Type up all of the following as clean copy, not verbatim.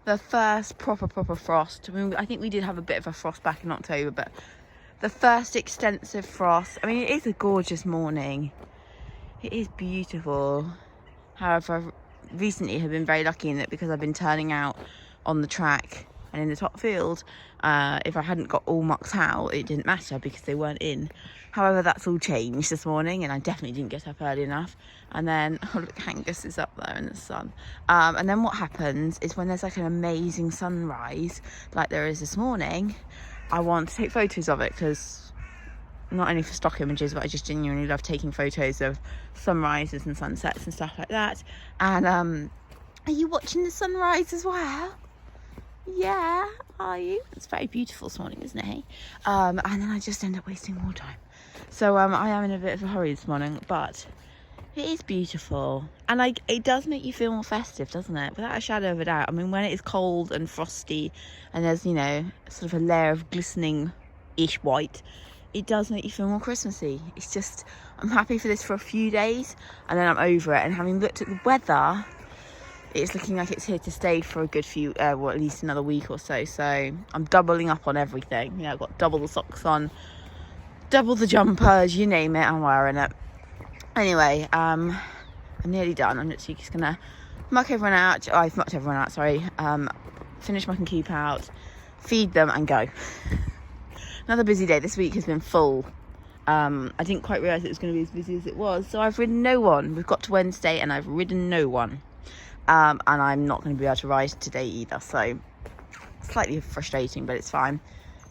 the first proper frost. I mean, I think we did have a bit of a frost back in October, but the first extensive frost. I mean, it is a gorgeous morning. It is beautiful. However, recently have been very lucky in that because I've been turning out on the track and in the top field, if I hadn't got all mucked out, it didn't matter because they weren't in. However, that's all changed this morning, and I definitely didn't get up early enough. And then, oh look, Angus is up there in the sun. And then what happens is when there's like an amazing sunrise, like there is this morning, I want to take photos of it because not only for stock images, but I just genuinely love taking photos of sunrises and sunsets and stuff like that. And are you watching the sunrise as well? Yeah, are you? It's very beautiful this morning, isn't it? And then I just end up wasting more time. So I am in a bit of a hurry this morning, but it is beautiful. And it does make you feel more festive, doesn't it? Without a shadow of a doubt. I mean, when it is cold and frosty and there's, you know, sort of a layer of glistening-ish white, it does make you feel more Christmassy. It's just, I'm happy for this for a few days and then I'm over it. And having looked at the weather, it's looking like it's here to stay for a good few, well, at least another week or so. So I'm doubling up on everything. You know, I've got double the socks on, double the jumpers, you name it, I'm wearing it. Anyway, I'm nearly done. I'm literally just gonna muck everyone out. Oh, I've mucked everyone out, sorry. Finish muck and keep out, feed them and go. Another busy day. This week has been full. I didn't quite realise it was going to be as busy as it was. So I've ridden no one. We've got to Wednesday and I've ridden no one. And I'm not going to be able to ride today either. So slightly frustrating, but it's fine.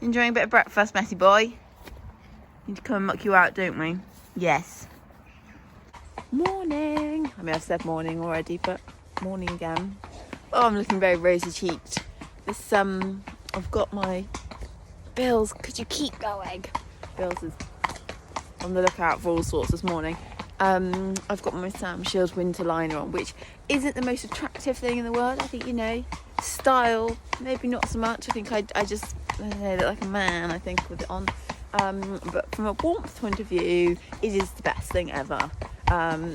Enjoying a bit of breakfast, messy boy? Need to come and muck you out, don't we? Yes. Morning. I mean, I've said morning already, but morning again. Oh, I'm looking very rosy-cheeked. This, I've got my... Bills, could you keep going? Bills is on the lookout for all sorts this morning. I've got my Sam Shield winter liner on, which isn't the most attractive thing in the world. I think, you know, style, maybe not so much. I think I just look like a man, I think, with it on. But from a warmth point of view, it is the best thing ever. I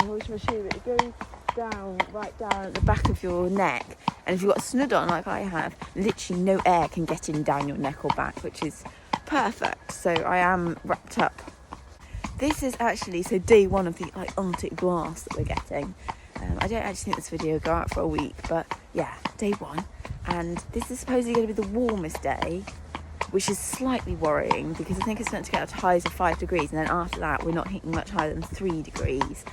always want to show you that it goes down, right down at the back of your neck. And if you've got a snood on like I have, literally no air can get in down your neck or back, which is perfect. So I am wrapped up. This is actually, so day one of the Arctic blast that we're getting. I don't actually think this video will go out for a week, but yeah, day one. And this is supposedly going to be the warmest day, which is slightly worrying because I think it's meant to get up to highs of 5 degrees. And then after that, we're not hitting much higher than 3 degrees.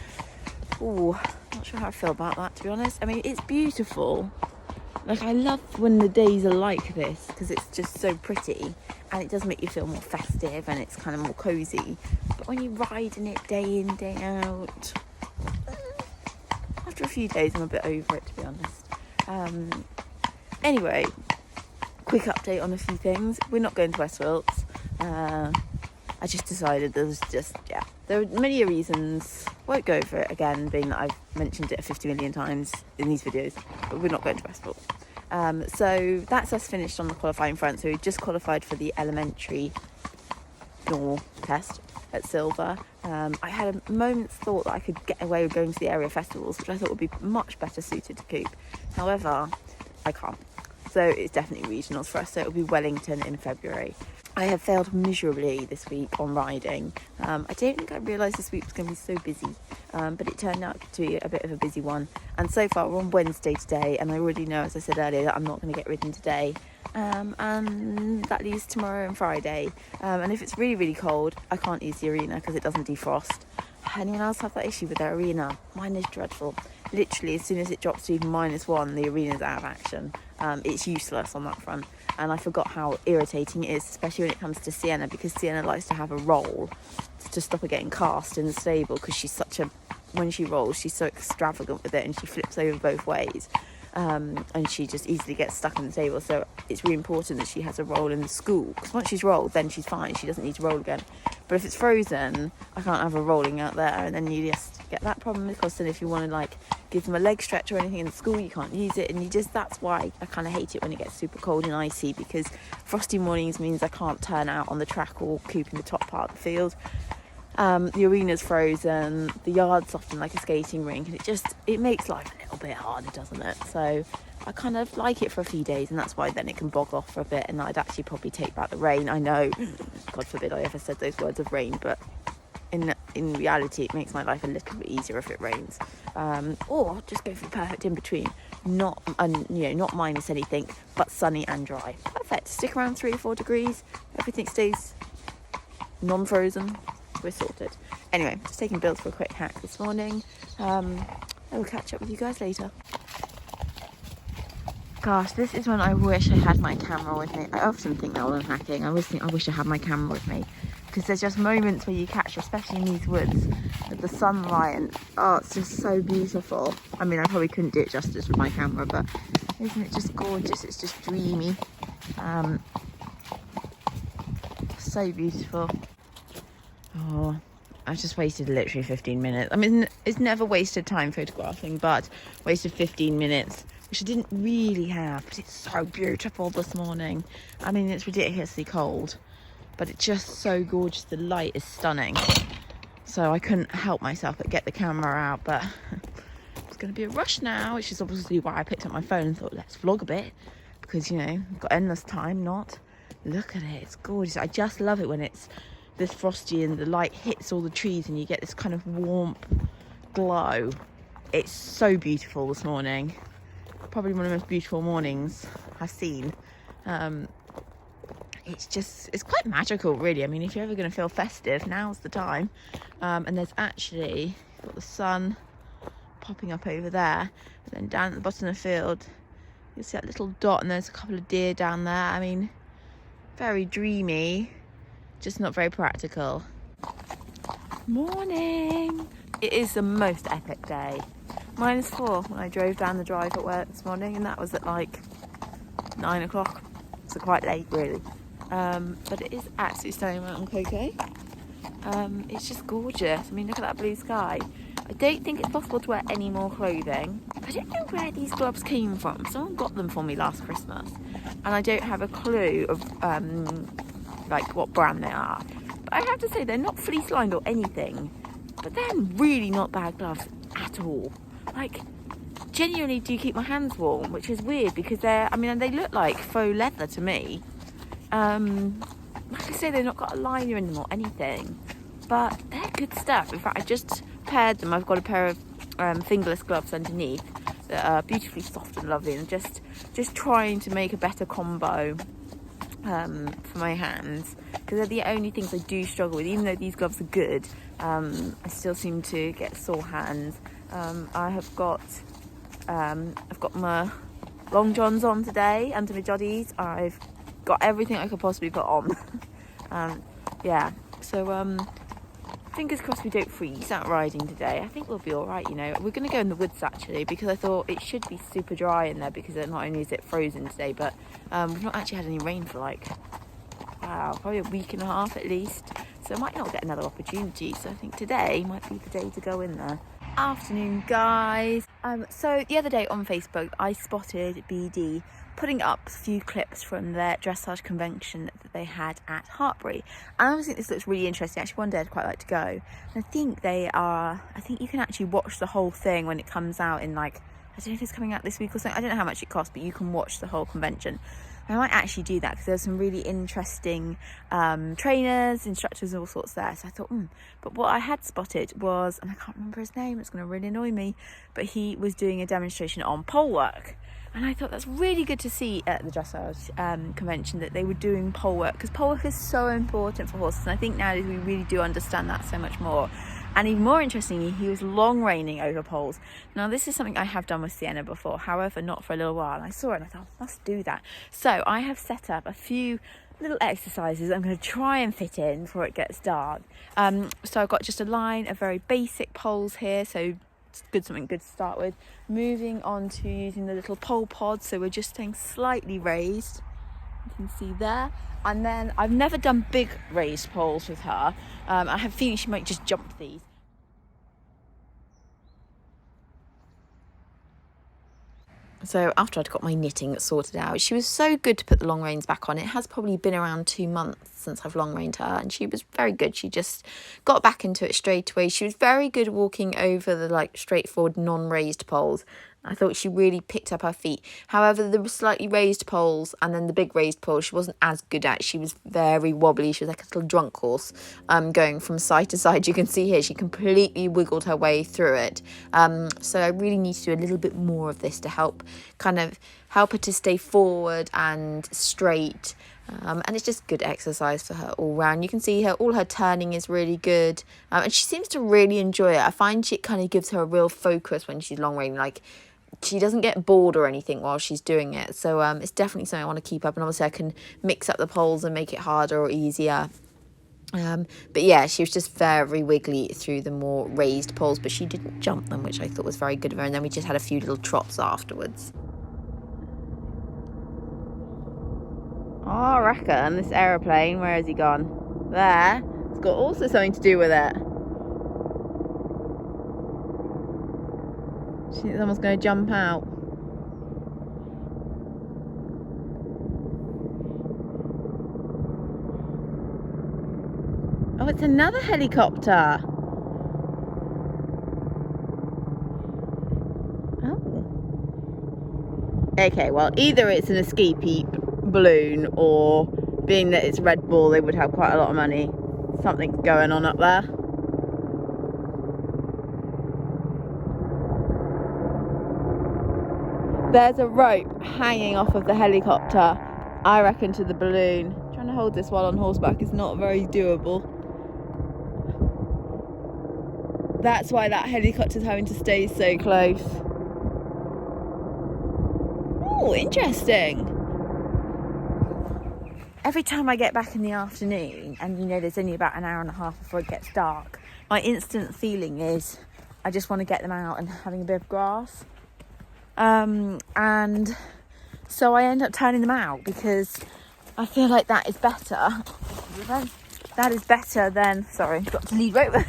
Ooh, not sure how I feel about that, to be honest. I mean, it's beautiful. Like, I love when the days are like this because it's just so pretty and it does make you feel more festive and it's kind of more cosy. But when you're riding it day in, day out, after a few days I'm a bit over it, to be honest. Anyway, quick update on a few things. We're not going to West Wilts. I just decided there are many reasons. Won't go over it again, being that I've mentioned it 50 million times in these videos, but we're not going to West Wilts. So that's us finished on the qualifying front. So we just qualified for the elementary normal test at Silver. I had a moment's thought that I could get away with going to the area festivals, which I thought would be much better suited to Coop. However, I can't. So it's definitely regionals for us. So it'll be Wellington in February. I have failed miserably this week on riding. I don't think I realised this week was going to be so busy, but it turned out to be a bit of a busy one. And so far we're on Wednesday today, and I already know, as I said earlier, that I'm not going to get ridden today. And that leaves tomorrow and Friday. And if it's really, really cold, I can't use the arena because it doesn't defrost. Anyone else have that issue with their arena? Mine is dreadful. Literally, as soon as it drops to even -1, the arena's out of action. It's useless on that front. And I forgot how irritating it is, especially when it comes to Sienna, because Sienna likes to have a roll to stop her getting cast in the stable, because when she rolls, she's so extravagant with it and she flips over both ways. And she just easily gets stuck in the stable. So it's really important that she has a roll in the school, because once she's rolled, then she's fine. She doesn't need to roll again. But if it's frozen, I can't have her rolling out there, and then you just get that problem, because then if you want to give them a leg stretch or anything in school, you can't use it, and that's why I kind of hate it when it gets super cold and icy, because frosty mornings means I can't turn out on the track or Coop in the top part of the field. The arena's frozen, the yard's softened like a skating rink, and it makes life a little bit harder, doesn't it? So I kind of like it for a few days, and that's why then it can bog off for a bit, and I'd actually probably take back the rain. I know, God forbid I ever said those words of rain, but in reality it makes my life a little bit easier if it rains, or just go for the perfect in between, not minus anything, but sunny and dry. Perfect. Stick around 3 or 4 degrees, everything stays non-frozen, we're sorted. Anyway, just taking Bills for a quick hack this morning. I will catch up with you guys later. Gosh, this is when I wish I had my camera with me. I often think that while I'm hacking, I wish I had my camera with me, because there's just moments where you catch, especially in these woods, with the sunlight, and oh, it's just so beautiful. I mean, I probably couldn't do it justice with my camera, but isn't it just gorgeous? It's just dreamy. So beautiful. Oh, I just wasted literally 15 minutes. I mean, it's never wasted time photographing, but wasted 15 minutes, which I didn't really have. But it's so beautiful this morning. I mean, it's ridiculously cold, but it's just so gorgeous. The light is stunning. So I couldn't help myself but get the camera out, but it's going to be a rush now, which is obviously why I picked up my phone and thought, let's vlog a bit, because, you know, I've got endless time. Look at it, it's gorgeous. I just love it when it's this frosty and the light hits all the trees and you get this kind of warm glow. It's so beautiful this morning. Probably one of the most beautiful mornings I've seen. It's quite magical, really. I mean, if you're ever going to feel festive, now's the time. And there's actually got the sun popping up over there, and then down at the bottom of the field you'll see that little dot, and there's a couple of deer down there. I mean, very dreamy, just not very practical. Morning. It is the most epic day. -4 when I drove down the drive at work this morning, and that was at like 9 o'clock, so quite late really. But it is absolutely stunning out on Coco. It's just gorgeous. I mean, look at that blue sky. I don't think it's possible to wear any more clothing. I don't know where these gloves came from. Someone got them for me last Christmas, and I don't have a clue of like what brand they are. But I have to say, they're not fleece lined or anything, but they're really not bad gloves at all. Like, genuinely do keep my hands warm, which is weird because they look like faux leather to me. Like I say, they've not got a liner in them or anything, but they're good stuff. In fact, I just paired them. I've got a pair of fingerless gloves underneath that are beautifully soft and lovely, and just trying to make a better combo for my hands, because they're the only things I do struggle with. Even though these gloves are good, I still seem to get sore hands. I've got my long johns on today under my joddies. I've got everything I could possibly put on. Yeah, so fingers crossed we don't freeze out riding today. I think we'll be all right, you know. We're going to go in the woods actually, because I thought it should be super dry in there, because not only is it frozen today, but we've not actually had any rain for like, wow, probably a week and a half at least. So I might not get another opportunity. So I think today might be the day to go in there. Afternoon, guys. So the other day on Facebook, I spotted BD putting up a few clips from their dressage convention that they had at Hartbury, and I always think this looks really interesting. Actually, one day I'd quite like to go. And I think you can actually watch the whole thing when it comes out in, like, I don't know if it's coming out this week or something. I don't know how much it costs, but you can watch the whole convention. I might actually do that, because there's some really interesting trainers, instructors, all sorts there. So I thought, But what I had spotted was, and I can't remember his name, it's going to really annoy me, but he was doing a demonstration on pole work. And I thought that's really good to see at the dressage convention, that they were doing pole work, because pole work is so important for horses. And I think nowadays we really do understand that so much more. And even more interestingly, he was long reining over poles. Now, this is something I have done with Sienna before, however, not for a little while. And I saw it and I thought, I must do that. So I have set up a few little exercises I'm going to try and fit in before it gets dark. So I've got just a line of very basic poles here. So something good to start with. Moving on to using the little pole pods. So we're just staying slightly raised. You can see there. And then I've never done big raised poles with her. I have a feeling she might just jump these. So after I'd got my knitting sorted out, she was so good to put the long reins back on. It has probably been around 2 months since I've long reined her, and she was very good. She just got back into it straight away. She was very good walking over the like straightforward non-raised poles. I thought she really picked up her feet. However, the slightly raised poles and then the big raised poles she wasn't as good at. She was very wobbly. She was like a little drunk horse, going from side to side. You can see here she completely wiggled her way through it. So I really need to do a little bit more of this to help her to stay forward and straight. And it's just good exercise for her all round. You can see all her turning is really good, and she seems to really enjoy it. I find it kind of gives her a real focus when she's long reining. Like, she doesn't get bored or anything while she's doing it. So it's definitely something I want to keep up, and obviously I can mix up the poles and make it harder or easier. But yeah, she was just very wiggly through the more raised poles, but she didn't jump them, which I thought was very good of her. And then we just had a few little trots afterwards. Oh, I reckon this aeroplane, where has he gone? There. It's got also something to do with it. She thinks someone's going to jump out. Oh, it's another helicopter. Oh. Okay, well, either it's an escapee balloon, or being that it's Red Bull, they would have quite a lot of money. Something's going on up there. There's a rope hanging off of the helicopter, I reckon, to the balloon. Trying to hold this while on horseback is not very doable. That's why that helicopter's having to stay so close. Oh, interesting. Every time I get back in the afternoon, and you know there's only about an hour and a half before it gets dark, my instant feeling is I just want to get them out and having a bit of grass. And so I end up turning them out because I feel like that is better. That is better than, sorry, got to lead rope.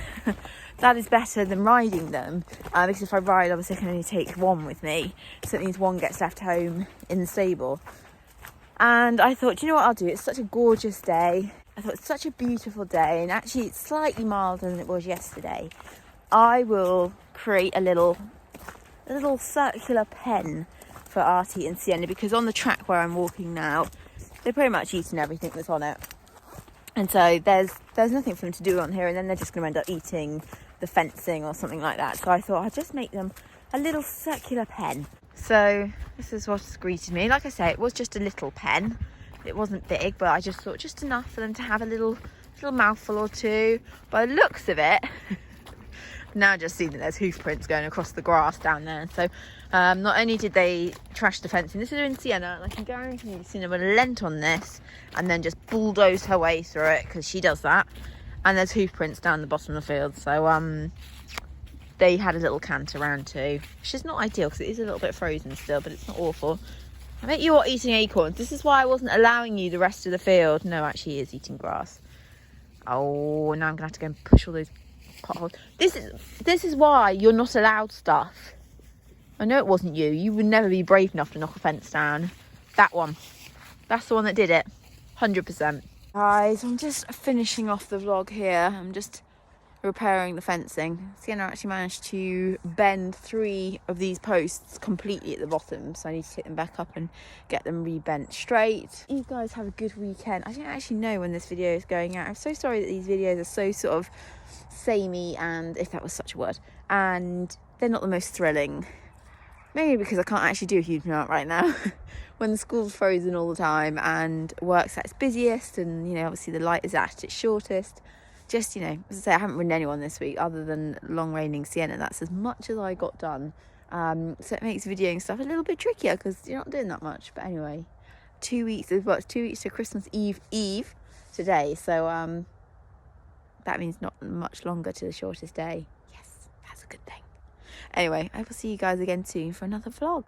That is better than riding them, because if I ride, obviously I can only take one with me, so it means one gets left home in the stable. And I thought, you know what I'll do? It's such a gorgeous day. I thought it's such a beautiful day, and actually it's slightly milder than it was yesterday. I will create a little circular pen for Artie and Sienna, because on the track where I'm walking now, they're pretty much eaten everything that's on it. And so there's nothing for them to do on here, and then they're just going to end up eating the fencing or something like that. So I thought I'd just make them a little circular pen. So this is what's greeted me. Like I say, it was just a little pen. It wasn't big, but I just thought just enough for them to have a little mouthful or two. By the looks of it, now I just see that there's hoof prints going across the grass down there. So not only did they trash the fencing, this is in Sienna, and I can guarantee you Sienna would have leant on this and then just bulldozed her way through it, because she does that. And there's hoof prints down the bottom of the field. So they had a little canter around too, which is not ideal because it is a little bit frozen still, but it's not awful. I bet you are eating acorns. This is why I wasn't allowing you the rest of the field. No, actually he is eating grass. Oh, now I'm gonna have to go and push all those potholes. This is why you're not allowed stuff. I know it wasn't you. You would never be brave enough to knock a fence down. That one. That's the one that did it. 100%. Guys, I'm just finishing off the vlog here. I'm just repairing the fencing. Sienna actually managed to bend 3 of these posts completely at the bottom, so I need to take them back up and get them rebent straight. You guys have a good weekend. I don't actually know when this video is going out. I'm so sorry that these videos are so sort of samey, and if that was such a word, and they're not the most thrilling. Maybe because I can't actually do a huge amount right now. When the school's frozen all the time and work's at its busiest, and you know, obviously the light is at its shortest. Just, you know, as I say, I haven't ridden anyone this week other than long reining Sienna. That's as much as I got done. So it makes videoing stuff a little bit trickier because you're not doing that much. But anyway, 2 weeks, well, it's 2 weeks to Christmas Eve today. So that means not much longer to the shortest day. Yes, that's a good thing. Anyway, I will see you guys again soon for another vlog.